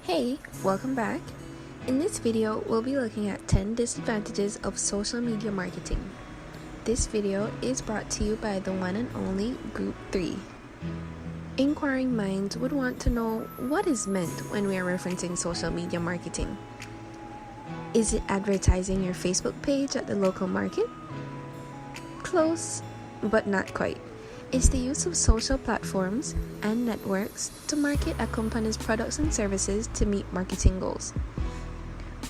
Hey, welcome back. In this video, we'll be looking at 10 disadvantages of social media marketing. This video is brought to you by the one and only Group 3. Inquiring minds would want to know what is meant when we are referencing social media marketing. Is it advertising your Facebook page at the local market? Close, but not quite. It's the use of social platforms and networks to market a company's products and services to meet marketing goals.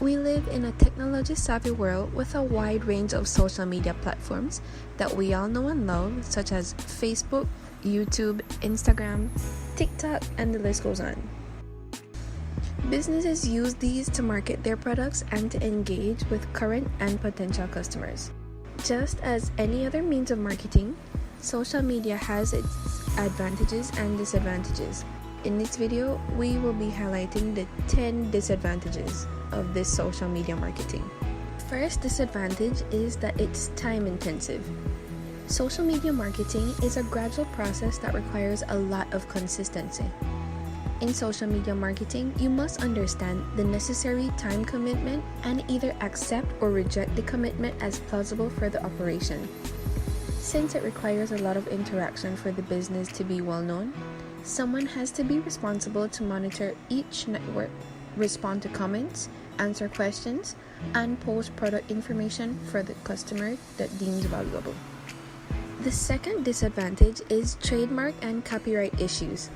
We live in a technology-savvy world with a wide range of social media platforms that we all know and love, such as Facebook, YouTube, Instagram, TikTok, and the list goes on. Businesses use these to market their products and to engage with current and potential customers. Just as any other means of marketing, social media has its advantages and disadvantages. In this video, we will be highlighting the 10 disadvantages of this social media marketing. First disadvantage is that it's time intensive. Social media marketing is a gradual process that requires a lot of consistency. In social media marketing, you must understand the necessary time commitment and either accept or reject the commitment as plausible for the operation. Since it requires a lot of interaction for the business to be well known, someone has to be responsible to monitor each network, respond to comments, answer questions, and post product information for the customer that deems valuable. The second disadvantage is trademark and copyright issues.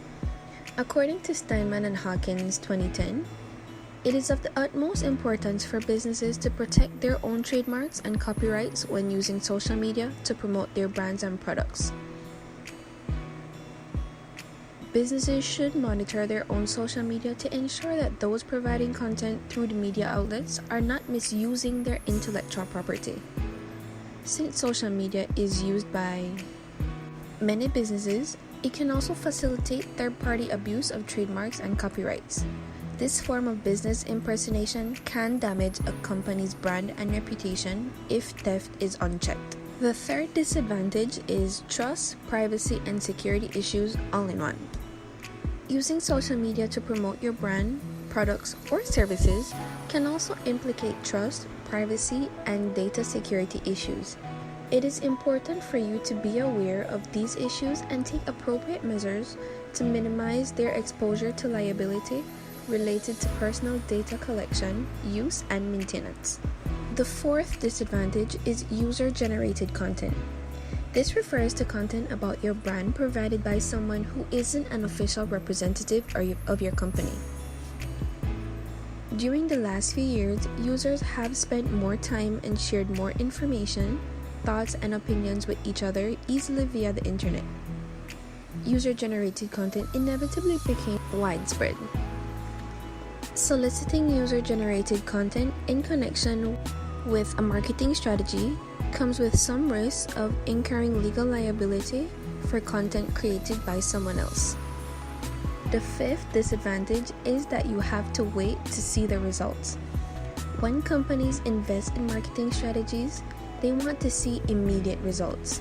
According to Steinman and Hawkins 2010, it is of the utmost importance for businesses to protect their own trademarks and copyrights when using social media to promote their brands and products. Businesses should monitor their own social media to ensure that those providing content through the media outlets are not misusing their intellectual property. Since social media is used by many businesses, it can also facilitate third-party abuse of trademarks and copyrights. This form of business impersonation can damage a company's brand and reputation if theft is unchecked. The third disadvantage is trust, privacy, and security issues all in one. Using social media to promote your brand, products, or services can also implicate trust, privacy, and data security issues. It is important for you to be aware of these issues and take appropriate measures to minimize their exposure to liability related to personal data collection, use, and maintenance. The fourth disadvantage is user-generated content. This refers to content about your brand provided by someone who isn't an official representative of your company. During the last few years, users have spent more time and shared more information, thoughts, and opinions with each other easily via the internet. User-generated content inevitably became widespread. Soliciting user-generated content in connection with a marketing strategy comes with some risk of incurring legal liability for content created by someone else. The fifth disadvantage is that you have to wait to see the results. When companies invest in marketing strategies, they want to see immediate results.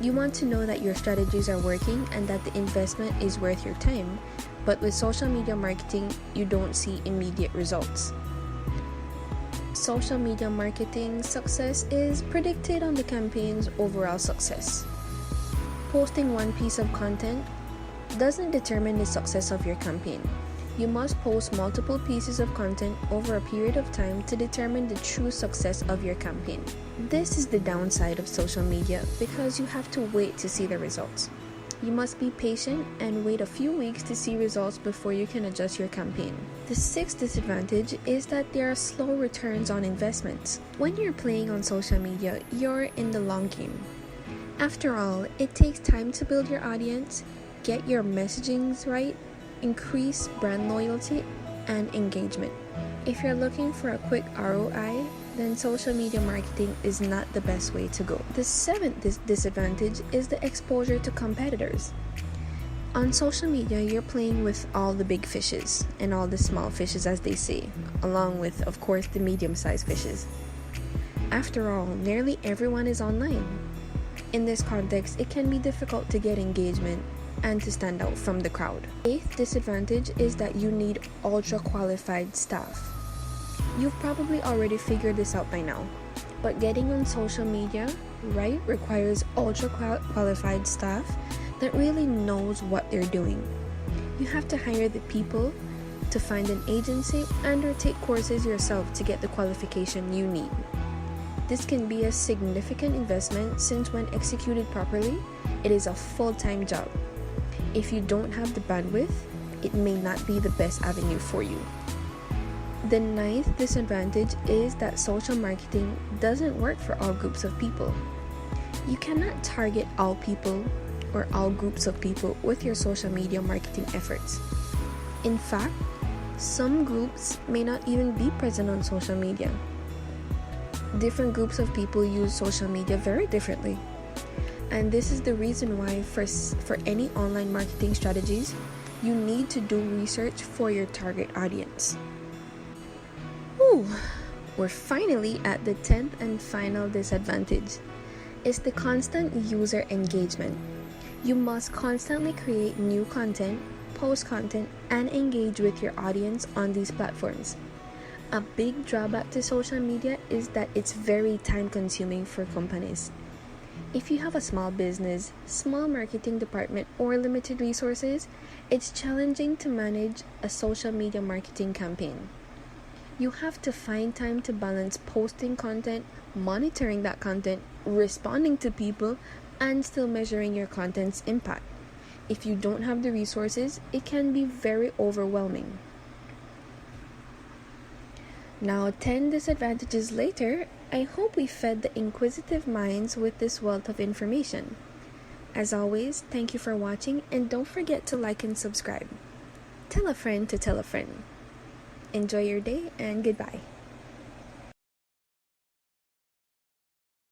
You want to know that your strategies are working and that the investment is worth your time, but with social media marketing, you don't see immediate results. Social media marketing success is predicted on the campaign's overall success. Posting one piece of content doesn't determine the success of your campaign. You must post multiple pieces of content over a period of time to determine the true success of your campaign. This is the downside of social media because you have to wait to see the results. You must be patient and wait a few weeks to see results before you can adjust your campaign. The sixth disadvantage is that there are slow returns on investments. When you're playing on social media, you're in the long game. After all, it takes time to build your audience, get your messagings right, increase brand loyalty, and engagement. If you're looking for a quick ROI, then social media marketing is not the best way to go. The seventh disadvantage is the exposure to competitors. On social media, you're playing with all the big fishes and all the small fishes, as they say, along with, of course, the medium-sized fishes. After all, nearly everyone is online. In this context, it can be difficult to get engagement and to stand out from the crowd. Eighth disadvantage is that you need ultra qualified staff. You've probably already figured this out by now, but getting on social media right requires ultra qualified staff that really knows what they're doing. You have to hire the people, to find an agency, and or take courses yourself to get the qualification you need. This can be a significant investment since when executed properly, it is a full-time job. If you don't have the bandwidth, it may not be the best avenue for you. The ninth disadvantage is that social marketing doesn't work for all groups of people. You cannot target all people or all groups of people with your social media marketing efforts. In fact, some groups may not even be present on social media. Different groups of people use social media very differently. And this is the reason why for any online marketing strategies, you need to do research for your target audience. Whew, we're finally at the 10th and final disadvantage. It's the constant user engagement. You must constantly create new content, post content, and engage with your audience on these platforms. A big drawback to social media is that it's very time consuming for companies. If you have a small business, small marketing department, or limited resources, it's challenging to manage a social media marketing campaign. You have to find time to balance posting content, monitoring that content, responding to people, and still measuring your content's impact. If you don't have the resources, it can be very overwhelming. Now, 10 disadvantages later, I hope we fed the inquisitive minds with this wealth of information. As always, thank you for watching, and don't forget to like and subscribe. Tell a friend to tell a friend. Enjoy your day and goodbye.